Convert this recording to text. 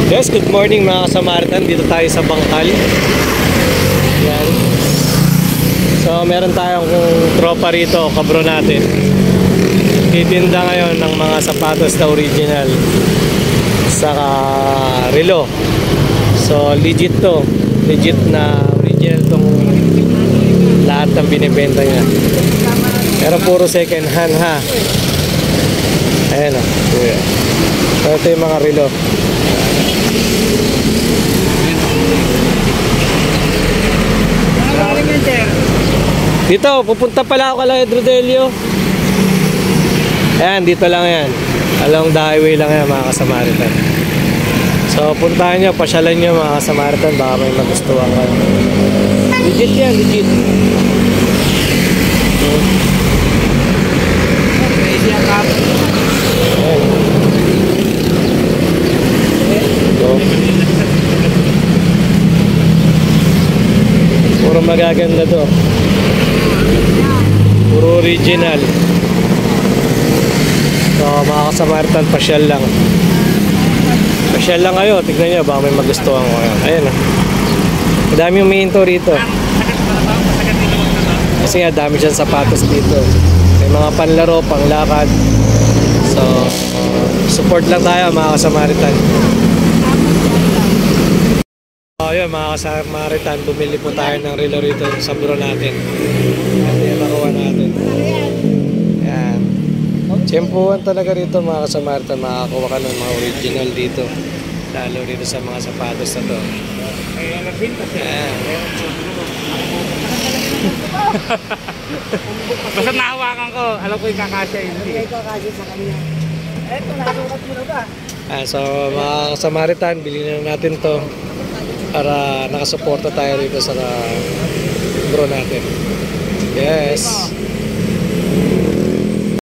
Yes, good morning mga kasamaritan. Dito tayo sa Bangkal. Yan. So meron tayong tropa rito, kabro natin. Titinda ngayon ng mga sapatos na original saka relo. So legit to. Legit na original tong lahat ng binibenta niya. Pero puro second hand ha. Ayan o. So ito yung mga relo. Dito, pupunta pala ako kay Rodelio. Ayan, dito lang yan. Along the highway lang yan mga kasamaritan. So puntahan nyo, pasyalan nyo mga kasamaritan. Baka may magustuhan ka. Legit yan, legit. Puro magaganda to. Puro original. So mga kasamaritan, pasyal lang. Pasyal lang kayo. Tignan nyo, baka may magustuhan ko. Ayan o. Madami umihinto rito. Kasi nga dami dyan sapatos dito. May mga panlaro, panglakad. So support lang tayo mga kasamaritan. Ayun mga kasamaritan, bumili po tayo ng relo rito sa bro natin. Ito yung nakuha natin. Yan. Tsempuhan talaga rito mga kasamaritan. Makakuha ka ng mga original dito. Lalo rito sa mga sapatos na to. Yan. Basta nahawakan ko, alam ko yung kakasya yun. Hindi ko kakasya sa kanya. Eto, nasukat mo na ba? So mga kasamaritan, bilhin na natin to para nakasuporta tayo rito sa bro natin. Yes.